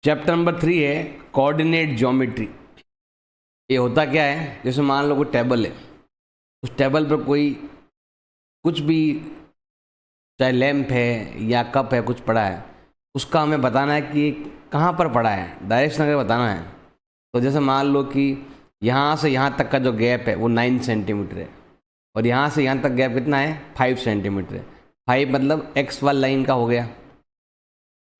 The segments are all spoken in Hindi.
चैप्टर नंबर 3 है कोऑर्डिनेट ज्योमेट्री। ये होता क्या है, जैसे मान लो कोई टेबल है, उस टेबल पर कोई कुछ भी, चाहे लैंप है या कप है, कुछ पड़ा है, उसका हमें बताना है कि कहाँ पर पड़ा है, डायरेक्शन अगर बताना है तो जैसे मान लो कि यहाँ से यहाँ तक का जो गैप है वो 9 सेंटीमीटर है और यहाँ से यहाँ तक गैप कितना है 5 सेंटीमीटर है। 5 मतलब एक्स वाली लाइन का हो गया,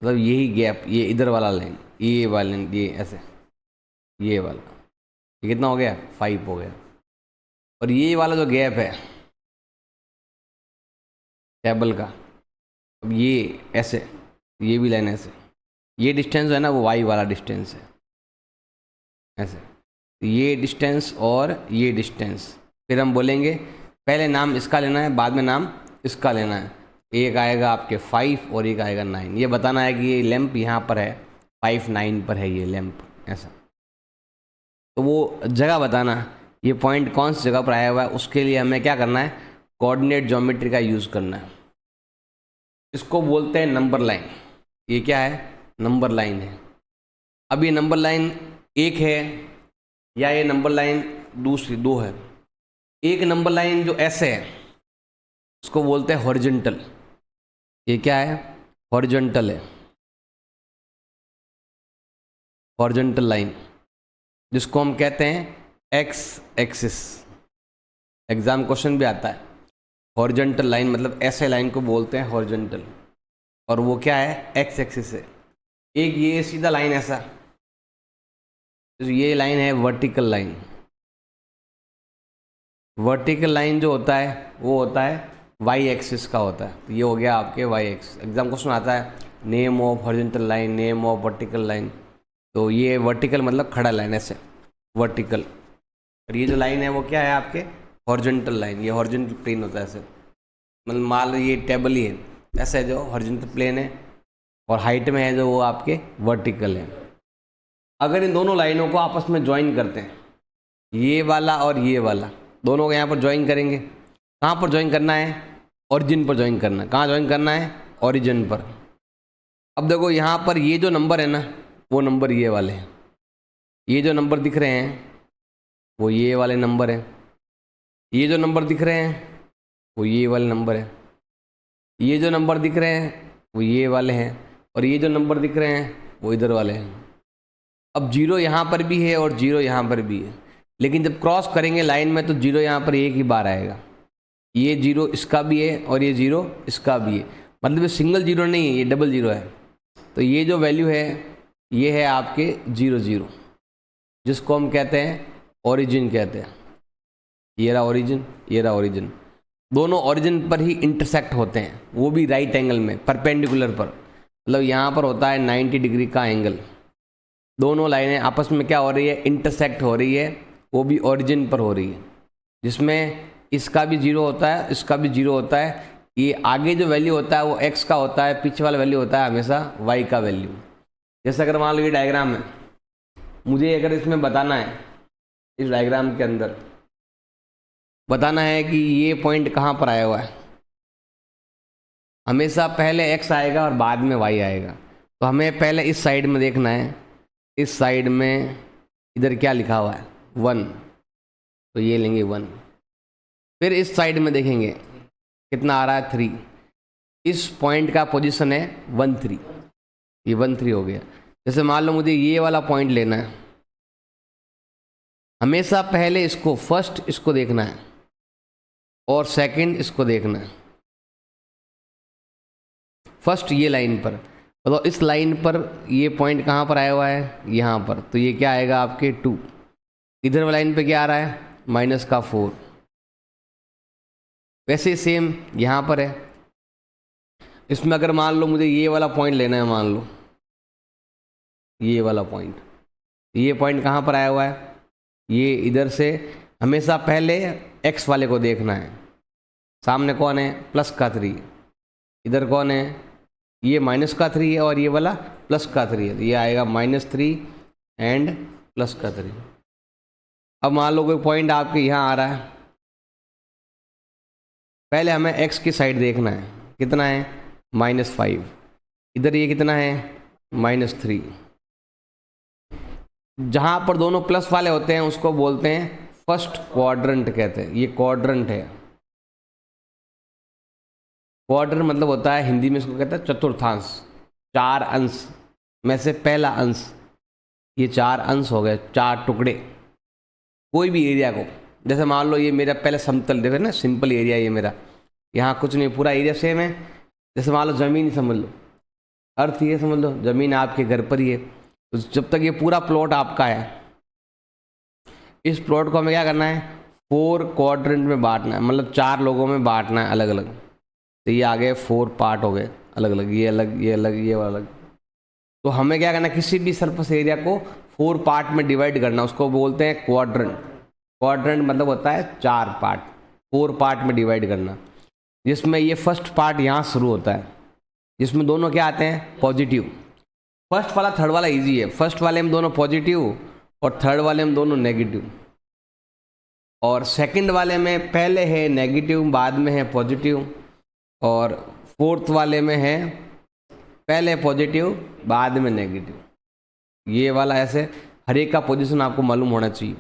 मतलब यही गैप, ये इधर वाला लाइन, ये वाला लाइन, ये ऐसे, ये वाला, ये कितना हो गया 5 हो गया। और ये वाला जो गैप है टेबल का, अब ये ऐसे, ये भी लाइन ऐसे, ये डिस्टेंस है ना वो वाई वाला डिस्टेंस है ऐसे, ये डिस्टेंस और ये डिस्टेंस। फिर हम बोलेंगे पहले नाम इसका लेना है, बाद में नाम इसका लेना है। एक आएगा आपके 5 और एक आएगा 9। ये बताना है कि ये लैंप यहाँ पर है 5 9 पर है ये लैंप, ऐसा। तो वो जगह बताना, ये पॉइंट कौन सी जगह पर आया हुआ है, उसके लिए हमें क्या करना है, कोऑर्डिनेट ज्योमेट्री का यूज़ करना है। इसको बोलते हैं नंबर लाइन। ये क्या है, नंबर लाइन है। अब ये नंबर लाइन एक है या ये नंबर लाइन दूसरी दो है। एक नंबर लाइन जो ऐसे है उसको बोलते हैं हॉरिजॉन्टल। ये क्या है, हॉरिजॉन्टल है, हॉरिजॉन्टल लाइन, जिसको हम कहते हैं एक्स एक्सिस। एग्जाम क्वेश्चन भी आता है, हॉरिजॉन्टल लाइन मतलब ऐसे लाइन को बोलते हैं हॉरिजॉन्टल, और वो क्या है एक्स एक्सिस है। एक ये सीधा लाइन ऐसा, तो ये लाइन है वर्टिकल लाइन। वर्टिकल लाइन जो होता है वो होता है वाई एक्सिस का होता है। तो ये हो गया आपके वाई एक्सिस। एग्जाम क्वेश्चन आता है name of horizontal line, name of vertical line. तो ये वर्टिकल मतलब खड़ा लाइन ऐसे, वर्टिकल। और ये जो लाइन है वो क्या है आपके हॉरिजॉन्टल लाइन। ये हॉरिजॉन्टल प्लेन होता है ऐसे, मतलब मान लो ये टेबल ही है ऐसे, जो हॉरिजॉन्टल प्लेन है और हाइट में है जो वो आपके वर्टिकल है। अगर इन दोनों लाइनों को आपस में ज्वाइन करते हैं, ये वाला और ये वाला, दोनों को यहाँ पर ज्वाइन करेंगे। कहाँ पर ज्वाइन करना है, ओरिजिन पर ज्वाइन करना है। कहाँ ज्वाइन करना है, ओरिजिन पर। अब देखो यहाँ पर ये जो नंबर है ना, वो नंबर ये वाले हैं। ये जो नंबर दिख रहे हैं वो ये वाले नंबर हैं। ये जो नंबर दिख रहे हैं वो ये वाले नंबर हैं। ये जो नंबर दिख रहे हैं वो ये वाले हैं, और ये जो नंबर दिख रहे हैं वो इधर वाले हैं। अब जीरो यहाँ पर भी है और जीरो यहाँ पर भी है, लेकिन जब क्रॉस करेंगे लाइन में तो जीरो यहाँ पर एक ही बार आएगा। ये जीरो इसका भी है और ये जीरो इसका भी है, मतलब ये सिंगल जीरो नहीं है, ये डबल जीरो है। तो ये जो वैल्यू है ये है आपके 0 0, जिसको हम कहते हैं ओरिजिन कहते हैं। ये रहा ओरिजिन, ये रहा ओरिजिन। दोनों ओरिजिन पर ही इंटरसेक्ट होते हैं, वो भी राइट एंगल में, परपेंडिकुलर पर। मतलब यहाँ पर होता है 90 डिग्री का एंगल। दोनों लाइनें आपस में क्या हो रही है, इंटरसेक्ट हो रही है, वो भी ओरिजिन पर हो रही है, जिसमें इसका भी 0 होता है, इसका भी 0 होता है। ये आगे जो वैल्यू होता है वो x का होता है, पीछे वाला वैल्यू होता है हमेशा y का वैल्यू। जैसे अगर मान लो ये डायग्राम है, मुझे अगर इसमें बताना है, इस डायग्राम के अंदर बताना है कि ये पॉइंट कहाँ पर आया हुआ है, हमेशा पहले x आएगा और बाद में y आएगा। तो हमें पहले इस साइड में देखना है, इस साइड में इधर क्या लिखा हुआ है 1, तो ये लेंगे 1। फिर इस साइड में देखेंगे कितना आ रहा है 3। इस पॉइंट का पोजीशन है 1 3, ये 1 3 हो गया। जैसे मान लो मुझे ये वाला पॉइंट लेना है, हमेशा पहले इसको, फर्स्ट इसको देखना है और सेकंड इसको देखना है। फर्स्ट ये लाइन पर, मतलब इस लाइन पर ये पॉइंट कहाँ पर आया हुआ है, यहाँ पर। तो ये क्या आएगा आपके 2। इधर वाली लाइन पे क्या आ रहा है -4। वैसे सेम यहाँ पर है। इसमें अगर मान लो मुझे ये वाला पॉइंट लेना है, मान लो ये वाला पॉइंट, ये पॉइंट कहाँ पर आया हुआ है, ये इधर से हमेशा पहले x वाले को देखना है। सामने कौन है, +3। इधर कौन है, ये -3 है और ये वाला +3 है, तो ये आएगा -3 एंड +3। अब मान लो कोई पॉइंट आपके यहाँ आ रहा है, पहले हमें x की साइड देखना है, कितना है -5। इधर ये कितना है -3। जहाँ पर दोनों प्लस वाले होते हैं उसको बोलते हैं फर्स्ट क्वाड्रेंट कहते हैं। ये क्वाड्रेंट है। क्वाड्रेंट मतलब होता है हिंदी में इसको कहते हैं चतुर्थांश, 4 अंश में से पहला अंश। ये 4 अंश हो गए, 4 टुकड़े। कोई भी एरिया को, जैसे मान लो ये मेरा पहले समतल, देखो ना सिंपल एरिया ये मेरा, यहाँ कुछ नहीं, पूरा एरिया सेम है। जैसे मान लो ज़मीन ही समझ लो, अर्थ ये समझ लो, ज़मीन आपके घर पर ही है। तो जब तक ये पूरा प्लॉट आपका है, इस प्लॉट को हमें क्या करना है, 4 क्वाड्रेंट में बांटना है, मतलब 4 लोगों में बांटना है अलग अलग। तो ये आ गए 4 पार्ट हो गए अलग अलग, ये अलग, ये अलग, ये अलग। तो हमें क्या करना है, किसी भी सरफेस एरिया को 4 पार्ट में डिवाइड करना, उसको बोलते हैं क्वाड्रेंट। क्वाड्रेंट मतलब होता है 4 पार्ट, 4 पार्ट में डिवाइड करना, जिसमें ये फर्स्ट पार्ट यहाँ शुरू होता है, जिसमें दोनों क्या आते हैं, पॉजिटिव। फर्स्ट वाला थर्ड वाला इजी है, फर्स्ट वाले में दोनों पॉजिटिव और थर्ड वाले में दोनों नेगेटिव। और सेकंड वाले में पहले है नेगेटिव, बाद में है पॉजिटिव। और फोर्थ वाले में है पहले पॉजिटिव, बाद में नेगेटिव। ये वाला ऐसे हर एक का पोजीशन आपको मालूम होना चाहिए।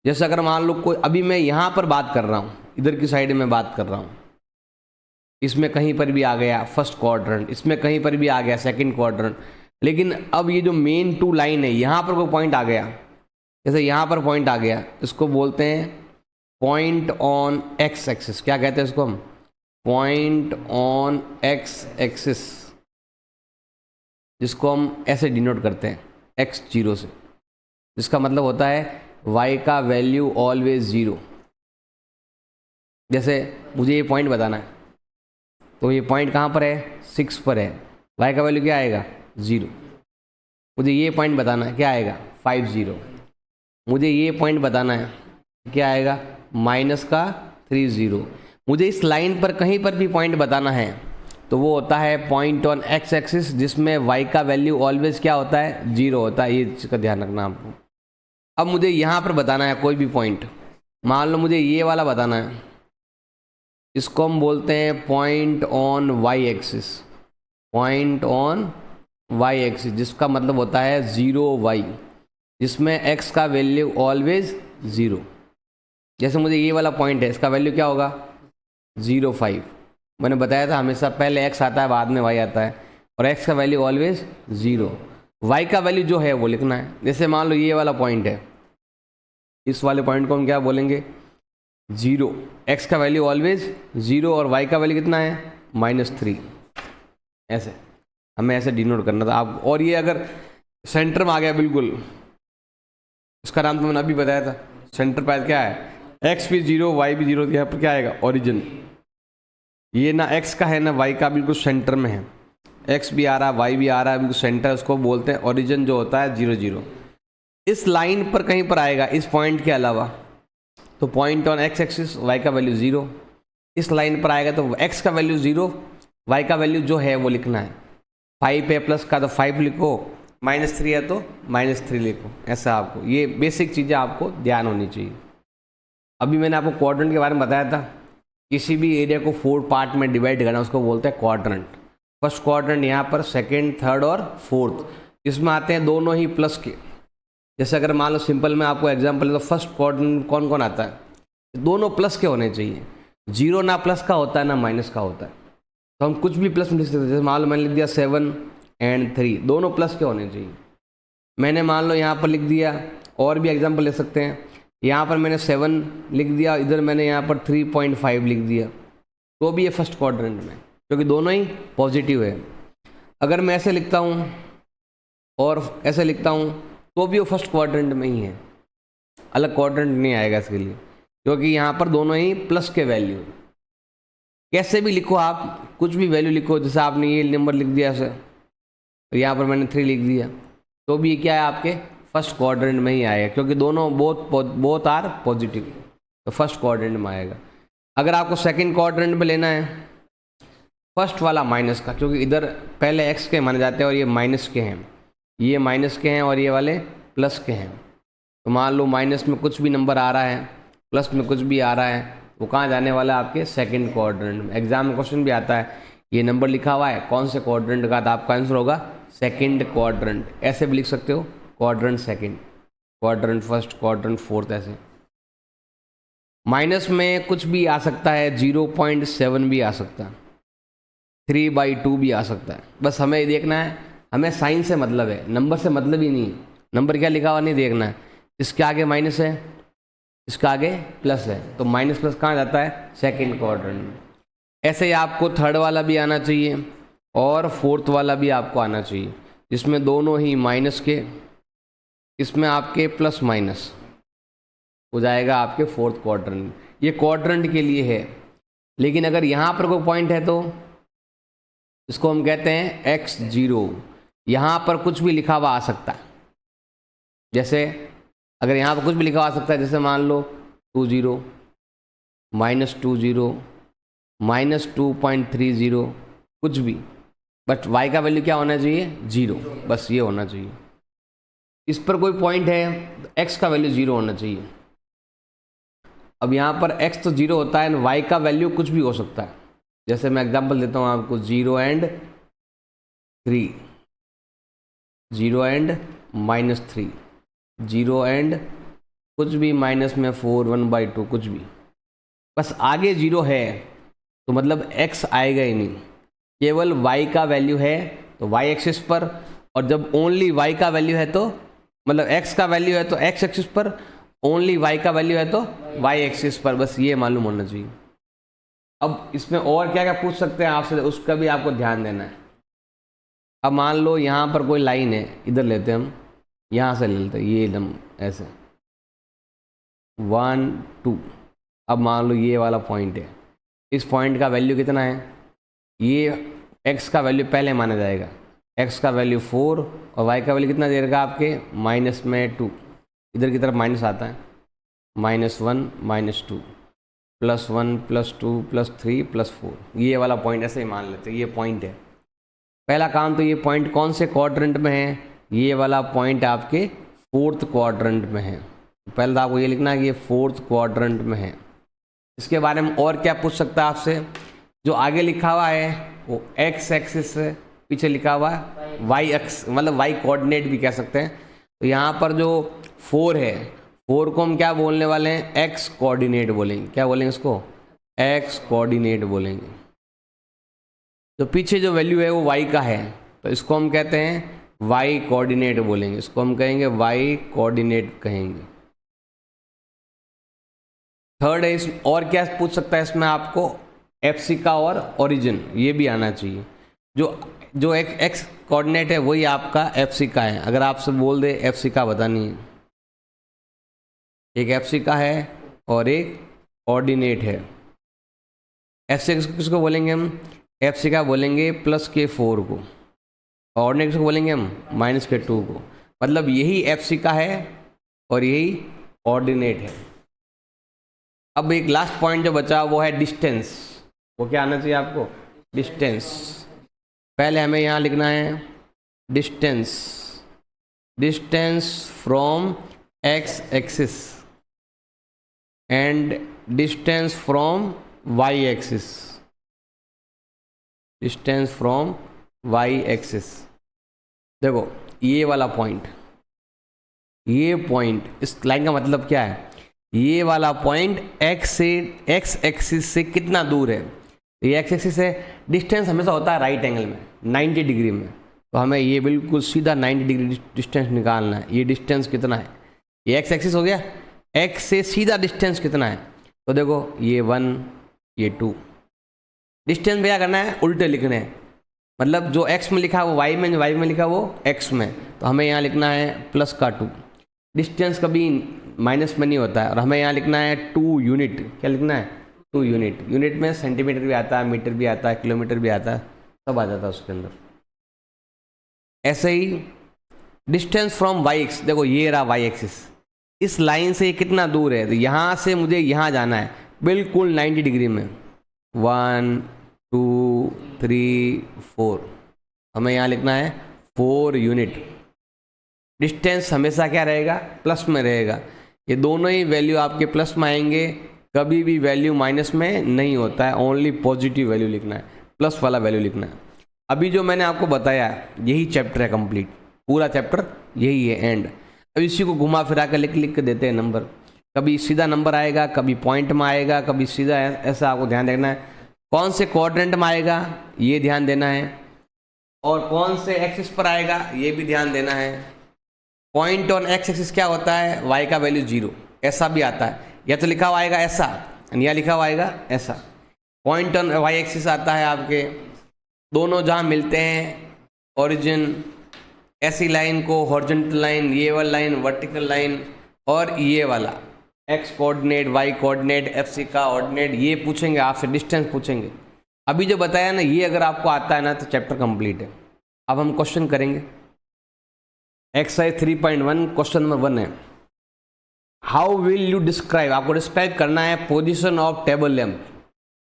जैसे अगर मान लो कोई, अभी मैं यहाँ पर बात कर रहा हूँ, इधर की साइड में बात कर रहा हूँ, इसमें कहीं पर भी आ गया फर्स्ट क्वाड्रेंट, इसमें कहीं पर भी आ गया सेकंड क्वाड्रेंट। लेकिन अब ये जो मेन 2 लाइन है, यहाँ पर कोई पॉइंट आ गया, जैसे यहाँ पर पॉइंट आ गया, इसको बोलते हैं पॉइंट ऑन एक्स एक्सिस। क्या कहते हैं इसको हम, पॉइंट ऑन एक्स एक्सिस, जिसको हम ऐसे डिनोट करते हैं x0 से, जिसका मतलब होता है y का वैल्यू ऑलवेज 0। जैसे मुझे ये पॉइंट बताना है, तो ये पॉइंट कहाँ पर है, 6 पर है, y का वैल्यू क्या आएगा, 0। मुझे ये पॉइंट बताना है, क्या आएगा, 50। मुझे ये पॉइंट बताना है, क्या आएगा, -30। मुझे इस लाइन पर कहीं पर भी पॉइंट बताना है तो वो होता है पॉइंट ऑन एक्स एक्सिस, जिसमें y का वैल्यू ऑलवेज क्या होता है, 0 होता है। ये चीज़ का ध्यान रखना आपको। अब मुझे यहाँ पर बताना है कोई भी पॉइंट, मान लो मुझे ये वाला बताना है, इसको हम बोलते हैं point on y axis. Point on y axis जिसका मतलब होता है 0y, जिसमें x का वैल्यू ऑलवेज 0। जैसे मुझे ये वाला पॉइंट है, इसका वैल्यू क्या होगा, 0.5। मैंने बताया था हमेशा पहले x आता है बाद में y आता है, और x का वैल्यू ऑलवेज 0। y का वैल्यू जो है वो लिखना है। जैसे मान लो ये वाला पॉइंट है, इस वाले पॉइंट को हम क्या बोलेंगे, 0। x का वैल्यू ऑलवेज 0 और y का वैल्यू कितना है, -3। ऐसे हमें ऐसे डिनोट करना था आप। और ये अगर सेंटर में आ गया बिल्कुल, इसका नाम तो मैंने अभी बताया था, सेंटर पर क्या है, x भी 0 y भी 0, यहाँ पर क्या आएगा, ओरिजिन। ये ना x का है ना y का, बिल्कुल सेंटर में है, x भी आ रहा है y भी आ रहा है, बिल्कुल सेंटर, उसको बोलते हैं ओरिजिन, जो होता है 0 0। इस लाइन पर कहीं पर आएगा इस पॉइंट के अलावा, तो point on x axis, y का वैल्यू 0। इस लाइन पर आएगा तो x का वैल्यू 0, y का वैल्यू जो है वो लिखना है। 5 है प्लस का तो 5 लिखो, -3 है तो -3 लिखो। ऐसा आपको ये बेसिक चीज़ें आपको ध्यान होनी चाहिए। अभी मैंने आपको क्वाड्रेंट के बारे में बताया था, किसी भी एरिया को 4 पार्ट में डिवाइड करना उसको बोलते हैं क्वाड्रेंट। फर्स्ट क्वाड्रेंट यहाँ पर, सेकंड, थर्ड और फोर्थ, इसमें आते हैं दोनों ही प्लस के। जैसे अगर मान लो सिंपल में आपको एग्जांपल है, तो फर्स्ट क्वाड्रेंट कौन कौन आता है, दोनों प्लस के होने चाहिए। 0 ना प्लस का होता है ना माइनस का होता है, तो हम कुछ भी प्लस में लिख सकते हैं। जैसे मान लो मैंने लिख दिया 7 और 3, दोनों प्लस के होने चाहिए। मैंने मान लो यहाँ पर लिख दिया, और भी एग्जाम्पल ले सकते हैं, यहाँ पर मैंने 7 लिख दिया, इधर मैंने यहाँ पर 3.5 लिख दिया, तो भी ये फर्स्ट क्वाड्रेंट में, क्योंकि दोनों ही पॉजिटिव है। अगर मैं ऐसे लिखता हूँ और ऐसे लिखता हूँ तो भी वो फर्स्ट क्वाड्रेंट में ही है, अलग क्वाड्रेंट नहीं आएगा इसके लिए, क्योंकि यहाँ पर दोनों ही प्लस के वैल्यू। कैसे भी लिखो आप, कुछ भी वैल्यू लिखो, जैसे आपने ये नंबर लिख दिया ऐसे, तो यहाँ पर मैंने 3 लिख दिया, तो भी ये क्या है, आपके फर्स्ट क्वाड्रेंट में ही आएगा, क्योंकि दोनों बोथ आर पॉजिटिव, तो फर्स्ट क्वाड्रेंट में आएगा। अगर आपको सेकंड क्वाड्रेंट में लेना है, फर्स्ट वाला माइनस का, क्योंकि इधर पहले एक्स के माने जाते हैं और ये माइनस के हैं, ये माइनस के हैं और ये वाले प्लस के हैं। तो मान लो माइनस में कुछ भी नंबर आ रहा है, प्लस में कुछ भी आ रहा है, वो कहाँ जाने वाला है, आपके सेकंड क्वाड्रेंट में। एग्जाम में क्वेश्चन भी आता है, ये नंबर लिखा हुआ है कौन से क्वाड्रेंट का, तो आपका आंसर होगा सेकंड क्वाड्रेंट। ऐसे भी लिख सकते हो, quadrant second, quadrant first, quadrant fourth, ऐसे। माइनस में कुछ भी आ सकता है, 0.7 भी आ सकता है, 3/2 भी आ सकता है। बस हमें ये देखना है, हमें साइन से मतलब है, नंबर से मतलब ही नहीं है। नंबर क्या लिखा हुआ नहीं देखना है। इसके आगे माइनस है, इसका आगे प्लस है, तो माइनस प्लस कहाँ जाता है, सेकंड क्वाड्रेंट में। ऐसे ही आपको थर्ड वाला भी आना चाहिए और फोर्थ वाला भी आपको आना चाहिए, जिसमें दोनों ही माइनस के, इसमें आपके प्लस माइनस हो जाएगा आपके फोर्थ क्वाड्रेंट। ये क्वाड्रेंट के लिए है, लेकिन अगर यहाँ पर कोई पॉइंट है तो इसको हम कहते हैं x0। यहाँ पर कुछ भी लिखा हुआ आ सकता है, जैसे अगर यहाँ पर कुछ भी लिखा हुआ आ सकता है, जैसे मान लो 20, -20, -2.30, कुछ भी, बट y का वैल्यू क्या होना चाहिए, 0, बस ये होना चाहिए। इस पर कोई पॉइंट है तो x का वैल्यू 0 होना चाहिए। अब यहाँ पर x तो 0 होता है, y का वैल्यू कुछ भी हो सकता है। जैसे मैं एग्जांपल देता हूँ आपको, 0 and 3, 0 and -3, 0 and कुछ भी, माइनस में 4, 1/2, कुछ भी, बस आगे 0 है तो मतलब x आएगा ही नहीं, केवल y का वैल्यू है तो y एक्सिस पर, और जब ओनली y का वैल्यू है तो मतलब x का वैल्यू है तो x एक्सिस पर, ओनली y का वैल्यू है तो y एक्सिस पर, बस ये मालूम होना चाहिए। अब इसमें और क्या क्या पूछ सकते हैं आपसे, उसका भी आपको ध्यान देना है। अब मान लो यहाँ पर कोई लाइन है, इधर लेते हैं हम, यहाँ से ले लेते हैं, ये एकदम ऐसे 1, 2। अब मान लो ये वाला पॉइंट है, इस पॉइंट का वैल्यू कितना है, ये x का वैल्यू पहले माना जाएगा, x का वैल्यू 4 और y का वैल्यू कितना दे देगा आपके, -2, इधर की तरफ माइनस आता है, -1, -2, +1, +2, +3, +4, ये वाला पॉइंट ऐसे ही मान लेते हैं, ये पॉइंट है। पहला काम तो ये पॉइंट कौन से क्वाड्रेंट में है, ये वाला पॉइंट आपके फोर्थ क्वाड्रेंट में है। पहले तो आपको ये लिखना है कि ये फोर्थ क्वाड्रेंट में है। इसके बारे में और क्या पूछ सकता है आपसे, जो आगे लिखा हुआ है वो x एक्सिस से पीछे लिखा हुआ है y एक्स, मतलब y कोऑर्डिनेट भी कह सकते हैं। तो यहाँ पर जो 4 है, 4 को हम क्या बोलने वाले हैं, x कोऑर्डिनेट बोलेंगे। क्या बोलेंगे इसको, x कोऑर्डिनेट बोलेंगे। तो पीछे जो वैल्यू है वो y का है, तो इसको हम कहते हैं y कोऑर्डिनेट बोलेंगे, इसको हम कहेंगे y कोऑर्डिनेट कहेंगे। थर्ड है, इस और क्या पूछ सकता है इसमें आपको, FC का और ओरिजिन, ये भी आना चाहिए। जो एक x कोऑर्डिनेट है वही आपका FC का है। अगर आपसे बोल दे FC का पता नहीं है, एक FC का है और एक ऑर्डिनेट है। FC किसको बोलेंगे हम, FC का बोलेंगे +4 को, ऑर्डिनेट किसको बोलेंगे हम, -2 को। मतलब यही FC का है और यही ऑर्डिनेट है। अब एक लास्ट पॉइंट जो बचा वो है डिस्टेंस। वो क्या आना चाहिए आपको, डिस्टेंस। पहले हमें यहाँ लिखना है distance, distance from x axis and distance from y axis, distance from y axis. देखो ये वाला पॉइंट, ये पॉइंट, इस लाइन का मतलब क्या है, ये वाला पॉइंट x एक्सिस से कितना दूर है। ये x एक्सिस है, डिस्टेंस हमेशा होता है राइट एंगल में 90 डिग्री में, तो हमें ये बिल्कुल सीधा 90 डिग्री डिस्टेंस निकालना है। ये डिस्टेंस कितना है, ये x एक्सिस हो गया, x से सीधा डिस्टेंस कितना है, तो देखो ये 1, ये 2। डिस्टेंस क्या करना है, उल्टे लिखने हैं, मतलब जो x में लिखा है वो y में, जो y में लिखा वो x में, तो हमें यहाँ लिखना है +2। डिस्टेंस कभी माइनस में नहीं होता है, और हमें यहाँ लिखना है 2 यूनिट। क्या लिखना है, 2 यूनिट। यूनिट में सेंटीमीटर भी आता है, मीटर भी आता है, किलोमीटर भी आता है, सब आ जाता है उसके अंदर। ऐसे ही डिस्टेंस फ्रॉम y एक्सिस, देखो ये रहा y एक्सिस, इस लाइन से कितना दूर है, तो यहाँ से मुझे यहाँ जाना है बिल्कुल 90 डिग्री में, 1, 2, 3, 4, हमें यहाँ लिखना है 4 यूनिट। डिस्टेंस हमेशा क्या रहेगा, प्लस में रहेगा। ये दोनों ही वैल्यू आपके प्लस में आएंगे, कभी भी वैल्यू माइनस में नहीं होता है, ओनली पॉजिटिव वैल्यू लिखना है, प्लस वाला वैल्यू लिखना है। अभी जो मैंने आपको बताया यही चैप्टर है कंप्लीट। पूरा चैप्टर यही है एंड। अब इसी को घुमा फिरा कर लिख लिख के देते हैं नंबर, कभी सीधा नंबर आएगा, कभी पॉइंट में आएगा, कभी सीधा, ऐसा आपको ध्यान रखना है। कौन से क्वाड्रेंट में आएगा ये ध्यान देना है, और कौन से एक्सिस पर आएगा ये भी ध्यान देना है। पॉइंट ऑन एक्स एक्सिस क्या होता है, वाई का वैल्यू 0, ऐसा भी आता है, या तो लिखा हुआ आएगा ऐसा, या लिखा हुआ आएगा ऐसा। पॉइंट ऑन वाई एक्सिस आता है आपके, दोनों जहाँ मिलते हैं ओरिजिन, ऐसी लाइन को हॉरिजॉन्टल लाइन, ये वाला लाइन वर्टिकल लाइन, और ये वाला x coordinate, y coordinate, f c coordinate, ये पूछेंगे आपसे, डिस्टेंस पूछेंगे। अभी जो बताया ना, ये अगर आपको आता है ना तो चैप्टर कंप्लीट है। अब हम क्वेश्चन करेंगे। एक्सरसाइज 3.1 क्वेश्चन नंबर 1 है, हाउ विल यू डिस्क्राइब, आपको डिस्क्राइब करना है position of table lamp.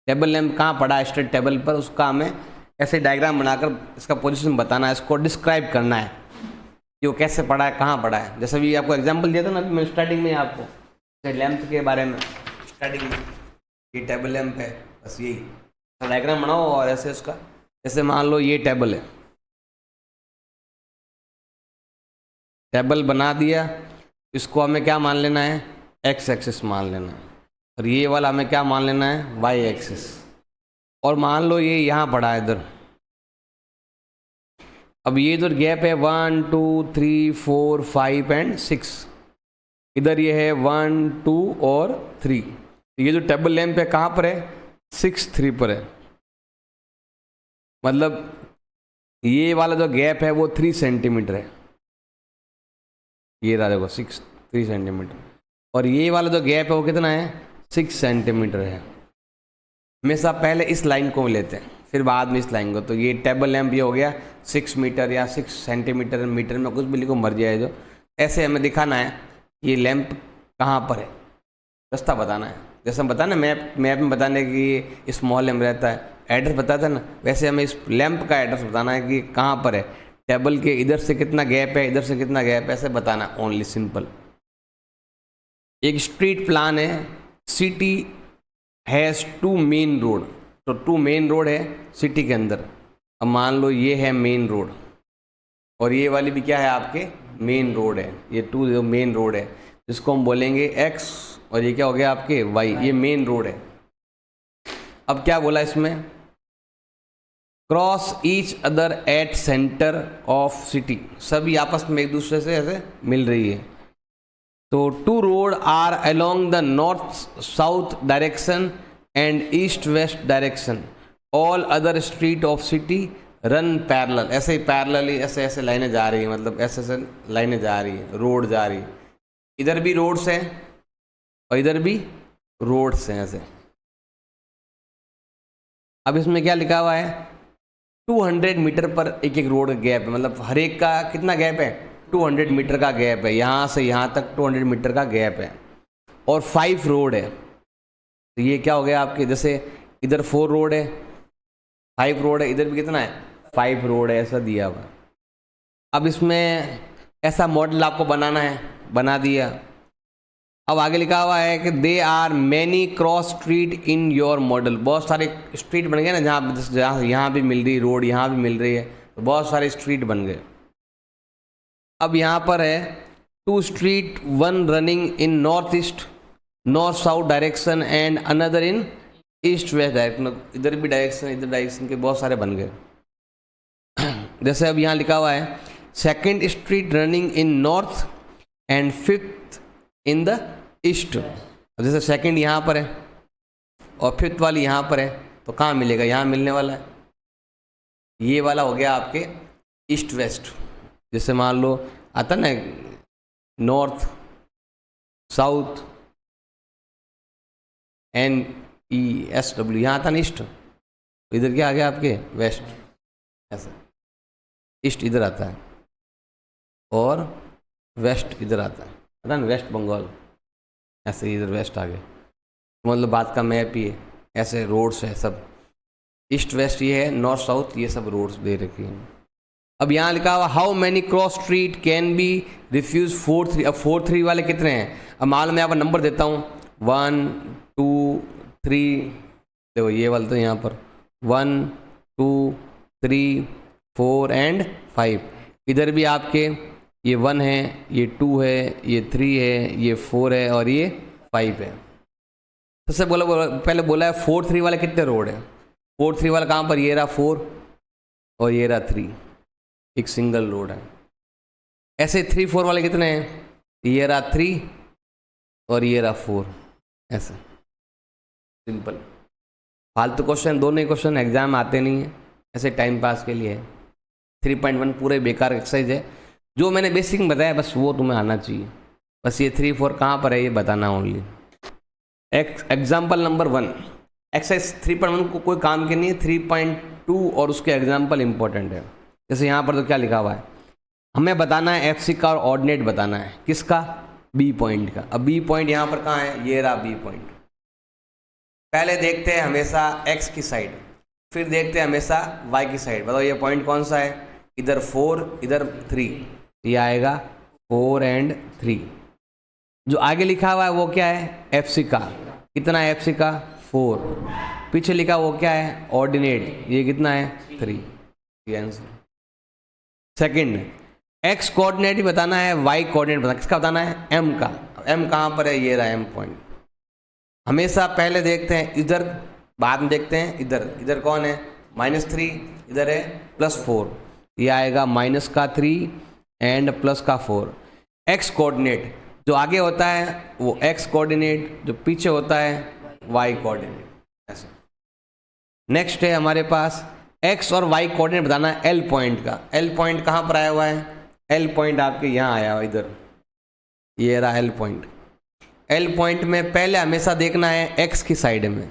Table lamp कहाँ पड़ा है, स्ट्रेट टेबल पर, उसका हमें ऐसे डायग्राम बनाकर इसका पोजीशन बताना है, इसको डिस्क्राइब करना है कि वो कैसे पड़ा है, कहाँ पड़ा है। जैसे भी आपको एग्जांपल दिया था ना मैं स्टार्टिंग में, आपको लैंप के बारे में स्टार्टिंग में, ये टेबल लैंप है, बस यही डायग्राम बनाओ और ऐसे उसका, जैसे मान लो ये टेबल है, टेबल बना दिया, इसको हमें क्या मान लेना है, एक्स एक्सिस मान लेना है, और ये वाला हमें क्या मान लेना है, वाई एक्सिस। और मान लो ये यहाँ पड़ा है इधर, अब ये इधर गैप है 1 2 3 4 5 एंड 6, इधर ये है 1 2 और 3। ये जो टेबल लैंप है कहाँ पर है, 6 3 पर है, मतलब ये वाला जो गैप है वो 3 सेंटीमीटर है, ये रहा देखो 3 सेंटीमीटर, और ये वाला जो गैप है वो कितना है, 6 सेंटीमीटर है। हमेशा पहले इस लाइन को लेते हैं फिर बाद में इस लाइन को। तो ये टेबल लैंप ये हो गया 6 मीटर या 6 सेंटीमीटर, मीटर में कुछ भी लिखो मर्जी है, जो ऐसे हमें दिखाना है ये लैंप कहाँ पर है, रास्ता बताना है। जैसे हम बताना मैप में बताने कि इस मोहल्ले में रहता है, एड्रेस बताता है ना, वैसे हमें इस लैंप का एड्रेस बताना है कि कहाँ पर है, टेबल के इधर से कितना गैप है, इधर से कितना गैप है, ऐसे बताना, ओनली सिंपल। एक स्ट्रीट प्लान है, सिटी हैज़ 2 मेन रोड, तो 2 मेन रोड है सिटी के अंदर। अब मान लो ये है मेन रोड, और ये वाली भी क्या है आपके मेन रोड है, ये 2 मेन रोड है, जिसको हम बोलेंगे एक्स, और ये क्या हो गया आपके वाई, ये मेन रोड है। अब क्या बोला इसमें, cross each other at centre of city, सभी आपस में एक दूसरे से ऐसे मिल रही है। तो 2 road are along the north south direction and east west direction, all other street of city run parallel, ऐसे ही पैरेलली ऐसे ऐसे लाइनें जा रही है, मतलब ऐसे ऐसे लाइनें जा रही है, रोड जा रही है, इधर भी रोड्स हैं और इधर भी रोड्स हैं ऐसे। अब इसमें क्या लिखा हुआ है, 200 मीटर पर एक एक रोड गैप है, मतलब हर एक का कितना गैप है, 200 मीटर का गैप है, यहाँ से यहाँ तक 200 मीटर का गैप है, और 5 रोड है। तो ये क्या हो गया आपके, जैसे इधर 4 रोड है, 5 रोड है, इधर भी कितना है 5 रोड है, ऐसा दिया हुआ। अब इसमें ऐसा मॉडल आपको बनाना है, बना दिया। अब आगे लिखा हुआ है कि they are many cross street in your model, बहुत सारे स्ट्रीट बन गए ना, जहाँ यहाँ भी मिल रही है रोड, यहाँ भी मिल रही है, तो बहुत सारे स्ट्रीट बन गए। अब यहाँ पर है 2 street, 1 running in north east north south direction and another in east west direction, इधर भी डायरेक्शन इधर डायरेक्शन के बहुत सारे बन गए। जैसे अब यहाँ लिखा हुआ है 2nd street running in north and 5th in the east. जैसे 2nd यहाँ पर है और 5th वाली यहाँ पर है, तो कहाँ मिलेगा, यहाँ मिलने वाला है, ये वाला हो गया आपके ईस्ट वेस्ट। जैसे मान लो आता ना नॉर्थ साउथ NESW, यहाँ था ना ईस्ट, इधर क्या आ गया आपके वेस्ट, ऐसा ईस्ट इधर आता है और वेस्ट इधर आता है, पता ना वेस्ट बंगाल, ऐसे इधर वेस्ट आ गया, मतलब बात का मैप ही है, ऐसे रोड्स है सब, ईस्ट वेस्ट ये है, नॉर्थ साउथ ये सब रोड्स दे रखी हैं। अब यहाँ लिखा हुआ how many cross street can be refuse 4 3, अब 4 3 वाले कितने हैं, अब मालूम मैं यहाँ पर नंबर देता हूँ 1 2 3, देखो ये वाला तो यहाँ पर 1 2 3 4 एंड 5, इधर भी आपके ये 1 है, ये 2 है, ये 3 है, ये 4 है और ये 5 है। सबसे पहले बोला है 4 3 वाले कितने रोड है। 4 3 वाला कहाँ पर, ये रहा 4 और ये रहा 3, एक सिंगल रोड है। ऐसे 3 4 वाले कितने हैं, ये रहा 3 और ये रहा 4, ऐसे सिंपल। फालतू क्वेश्चन, दोनों ही क्वेश्चन एग्जाम आते नहीं है, ऐसे टाइम पास के लिए है। 3.1 पूरे बेकार एक्सरसाइज है, जो मैंने बेसिक में बताया बस वो तुम्हें आना चाहिए। बस ये 3 4 कहाँ पर है ये बताना ओनली। एग्जाम्पल नंबर 1, एक्सरसाइज 3.1 को कोई काम की नहीं है, 3.2 और उसके एग्जाम्पल इंपॉर्टेंट है। जैसे यहाँ पर तो क्या लिखा हुआ है, हमें बताना है एफ सी का और ऑर्डिनेट बताना है, किसका, बी पॉइंट का। अब बी पॉइंट यहाँ पर कहाँ है, ये रहा बी पॉइंट। पहले देखते हैं हमेशा एक्स की साइड, फिर देखते हैं हमेशा वाई की साइड। बताओ ये पॉइंट कौन सा है, इधर 4 इधर 3, ये आएगा 4 और 3। जो आगे लिखा हुआ है वो क्या है, एफ सी का। कितना है एफ सी का, 4। पीछे लिखा वो क्या है, ऑर्डिनेट, ये कितना है 3। ये आंसर। सेकंड, एक्स कोऑर्डिनेट ही बताना है, वाई कोऑर्डिनेट बताना, किसका बताना है, एम का। एम कहाँ पर है, ये रहा एम पॉइंट। हमेशा पहले देखते हैं इधर, बाद में देखते हैं इधर। इधर कौन है, -3, इधर है +4, ये आएगा -3 एंड +4। एक्स कोऑर्डिनेट जो आगे होता है वो एक्स कोऑर्डिनेट, जो पीछे होता है वाई कोऑर्डिनेट, ऐसे। नेक्स्ट है हमारे पास एक्स और वाई कोऑर्डिनेट बताना है एल पॉइंट का। एल पॉइंट कहाँ पर आया हुआ है, एल पॉइंट आपके यहाँ आया हुआ इधर, ये रहा एल पॉइंट। एल पॉइंट में पहले हमेशा देखना है एक्स की साइड में,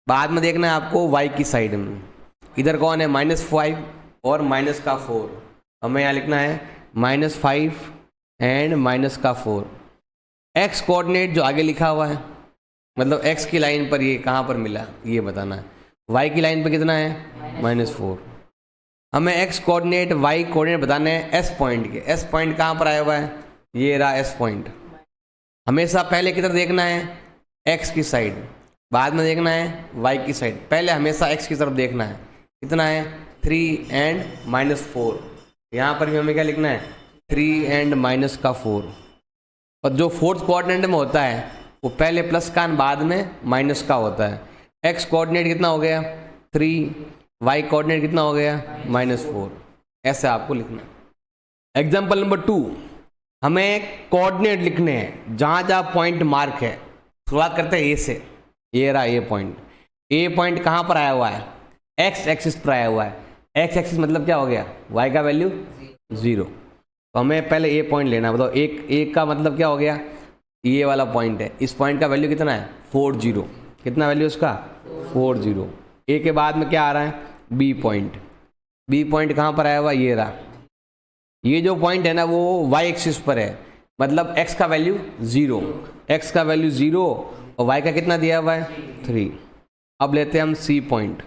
बाद में देखना है आपको वाई की साइड में। इधर कौन है, -5 और -4। हमें यहाँ लिखना है -5 एंड -4। एक्स कोऑर्डिनेट जो आगे लिखा हुआ है, मतलब एक्स की लाइन पर ये कहाँ पर मिला ये बताना है। वाई की लाइन पर कितना है, -4। हमें एक्स कोऑर्डिनेट वाई कोऑर्डिनेट बताने हैं एस पॉइंट के। एस पॉइंट कहाँ पर आया हुआ है, ये रहा एस पॉइंट। हमेशा पहले किधर देखना है, एक्स की साइड, बाद में देखना है वाई की साइड। पहले हमेशा एक्स की तरफ देखना है, कितना है 3 एंड -4। यहाँ पर भी हमें क्या लिखना है, 3 एंड -4। और जो फोर्थ कोऑर्डिनेट में होता है वो पहले प्लस का बाद में माइनस का होता है। एक्स कोऑर्डिनेट कितना हो गया 3, वाई कोऑर्डिनेट कितना हो गया -4। ऐसे आपको लिखना है। एग्जाम्पल नंबर 2, हमें कोऑर्डिनेट लिखने हैं जहाँ जहाँ पॉइंट मार्क है। शुरुआत करते हैं ए से, ये रहा ए पॉइंट। ए पॉइंट कहाँ पर आया हुआ है, एक्स एक्सिस पर आया हुआ है। एक्स एक्सिस मतलब क्या हो गया, वाई का वैल्यू 0। तो हमें पहले ए पॉइंट लेना है। बताओ एक का मतलब क्या हो गया, ये वाला पॉइंट है। इस पॉइंट का वैल्यू कितना है 40। कितना वैल्यू उसका 40। ए के बाद में क्या आ रहा है, बी पॉइंट। बी पॉइंट कहाँ पर आया हुआ, ये रहा। ये जो पॉइंट है ना वो वाई एक्सिस पर है, मतलब एक्स का वैल्यू 0, एक्स का वैल्यू 0 और वाई का कितना दिया हुआ है 3। अब लेते हैं हम सी पॉइंट।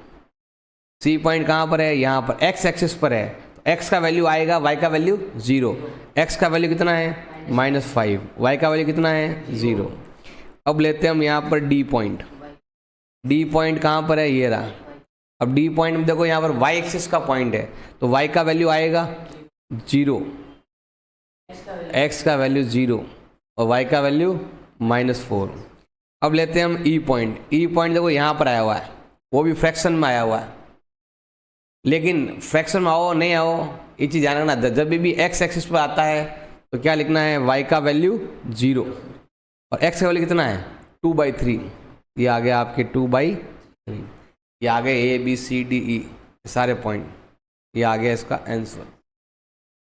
सी पॉइंट कहाँ पर है, यहाँ पर एक्स एक्सिस पर है। तो एक्स का वैल्यू आएगा, वाई का वैल्यू 0। एक्स का वैल्यू कितना है -5, वाई का वैल्यू कितना है 0। अब लेते हैं हम यहाँ पर डी पॉइंट। डी पॉइंट कहाँ पर है, ये रहा। अब डी पॉइंट में देखो यहाँ पर वाई एक्सिस का पॉइंट है, तो वाई का वैल्यू आएगा 0, एक्स का वैल्यू 0 और वाई का वैल्यू -4। अब लेते हैं हम ई पॉइंट। ई पॉइंट देखो यहाँ पर आया हुआ है, वो भी फ्रैक्शन में आया हुआ है। लेकिन फ्रैक्शन में आओ नहीं आओ ये चीज़ ध्यान रखना, जब भी एक्स एक्सिस पर आता है तो क्या लिखना है, वाई का वैल्यू 0 और एक्स का वैल्यू कितना है 2/3। ये आ गया आपके 2/3। ये आ गए A B C D E सारे पॉइंट, ये आ गया इसका answer.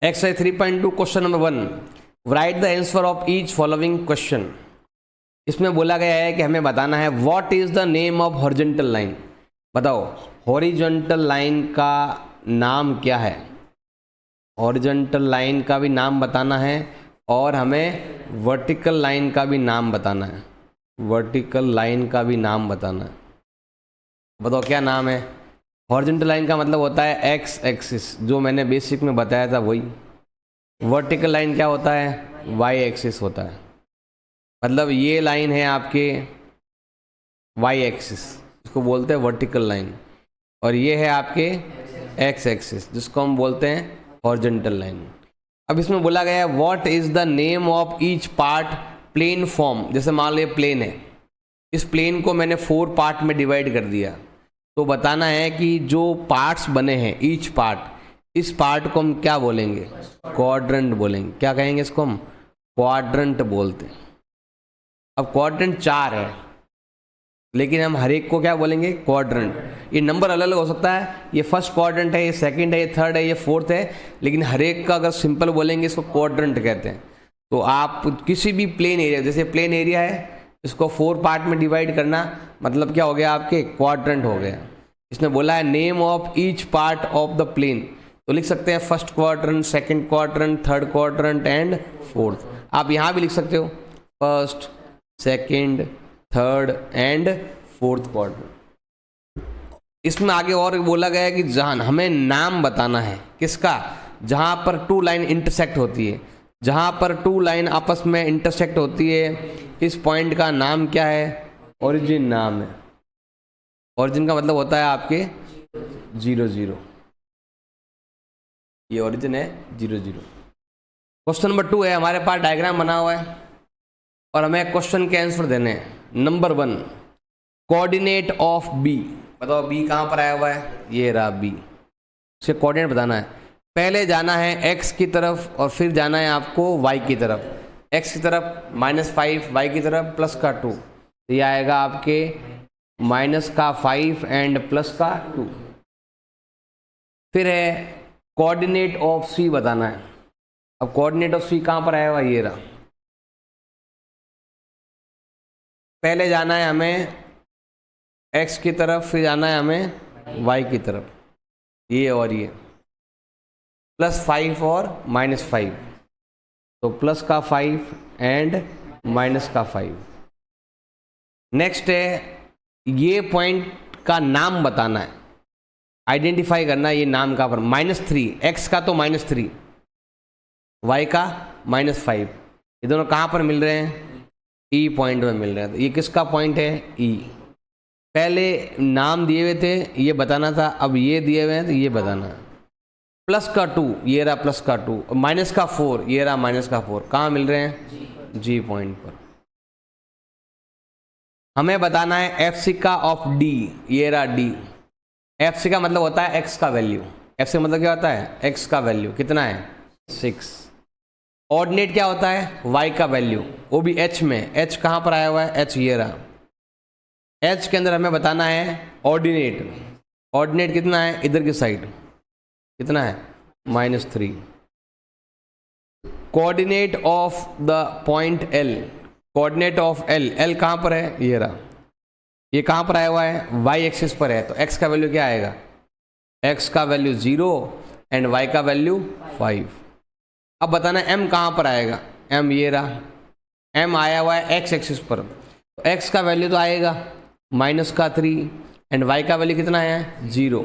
Exercise 3.2 question number 1, right the answer of each following question. इसमें बोला गया है कि हमें बताना है what is the name of horizontal line. बताओ हॉरिजॉन्टल लाइन का नाम क्या है। हॉरिजॉन्टल लाइन का भी नाम बताना है और हमें वर्टिकल लाइन का भी नाम बताना है। वर्टिकल लाइन का भी नाम बताना है। बताओ क्या नाम है। हॉरिजॉन्टल लाइन का मतलब होता है एक्स एक्सिस, जो मैंने बेसिक में बताया था वही। वर्टिकल लाइन क्या होता है, वाई एक्सिस होता है। मतलब ये लाइन है आपके वाई एक्सिस, जिसको बोलते हैं वर्टिकल लाइन, और ये है आपके एक्स एक्सिस, जिसको हम बोलते हैं हॉरिजॉन्टल लाइन। अब इसमें बोला गया है what is the name of each part plane form. जैसे मान लो ये प्लेन है, इस प्लेन को मैंने 4 पार्ट में डिवाइड कर दिया, तो बताना है कि जो पार्ट्स बने हैं ईच पार्ट, इस पार्ट को हम क्या बोलेंगे, क्वाड्रेंट बोलेंगे। क्या कहेंगे इसको हम, क्वाड्रेंट बोलते हैं। अब क्वाड्रेंट 4 है, लेकिन हम हर एक को क्या बोलेंगे, क्वाड्रेंट। ये नंबर अलग अलग हो सकता है, ये फर्स्ट क्वाड्रेंट है, ये सेकंड है, ये थर्ड है, ये फोर्थ है, लेकिन हर एक का अगर सिंपल बोलेंगे इसको क्वाड्रेंट कहते हैं। तो आप किसी भी प्लेन एरिया, जैसे प्लेन एरिया है, इसको 4 पार्ट में डिवाइड करना मतलब क्या हो गया, आपके क्वाड्रेंट हो गया। इसने बोला है name of each part of the plane, तो लिख सकते हैं first quadrant, second quadrant, third quadrant and fourth. आप यहाँ भी लिख सकते हो first, second, third and fourth quadrant. इसमें आगे और बोला गया है कि जहाँ हमें नाम बताना है किसका, जहाँ पर 2 लाइन इंटरसेक्ट होती है, जहाँ पर 2 लाइन आपस में इंटरसेक्ट होती है, इस पॉइंट का नाम क्या है, ओरिजिन नाम है। ओरिजिन का मतलब होता है आपके 0 0, ये ओरिजिन है 0 0। क्वेश्चन नंबर 2 है, हमारे पास डायग्राम बना हुआ है और हमें क्वेश्चन के आंसर देने हैं। नंबर 1 कोऑर्डिनेट ऑफ बी, बताओ बी कहाँ पर आया हुआ है, ये रहा बी। इसके कोऑर्डिनेट बताना है। पहले जाना है x की तरफ और फिर जाना है आपको y की तरफ। x की तरफ -5, y की तरफ +2, तो ये आएगा आपके -5 एंड +2। फिर है कोऑर्डिनेट ऑफ c बताना है। अब कोऑर्डिनेट ऑफ c कहाँ पर आया हुआ, ये रहा। पहले जाना है हमें x की तरफ, फिर जाना है हमें y की तरफ, ये और ये +5 और -5, तो +5 एंड -5। नेक्स्ट है ये पॉइंट का नाम बताना है, आइडेंटिफाई करना है ये नाम का पर। -3, x का तो -3, y का -5, ये दोनों कहाँ पर मिल रहे हैं, ई पॉइंट में मिल रहे हैं। तो ये किसका पॉइंट है, ई। पहले नाम दिए हुए थे, ये बताना था, अब ये दिए हुए हैं तो ये बताना है। +2, ये रहा +2, -4, ये रहा -4, कहाँ मिल रहे हैं, जी पॉइंट पर। हमें बताना है एफ का ऑफ डी, ये रहा डी। एफ का मतलब होता है x का वैल्यू, एफ का मतलब क्या होता है, x का वैल्यू कितना है, 6। ऑर्डिनेट क्या होता है, y का वैल्यू, वो भी h में। h कहाँ पर आया हुआ है, h ये रहा। h के अंदर हमें बताना है ऑर्डिनेट। ऑर्डिनेट कितना है, इधर की साइड कितना है, -3। Coordinate of the point L, coordinate of L, L कहाँ पर है, ये रहा। ये कहाँ पर आया हुआ है, y एक्सिस पर है, तो x का वैल्यू क्या आएगा, x का वैल्यू 0 एंड y का वैल्यू 5। अब बताना m कहाँ पर आएगा, m ये रहा। m आया हुआ है x एक्सिस पर, तो x का वैल्यू तो आएगा -3 एंड y का वैल्यू कितना है, 0।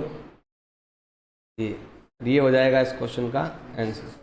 ये हो जाएगा इस क्वेश्चन का आंसर।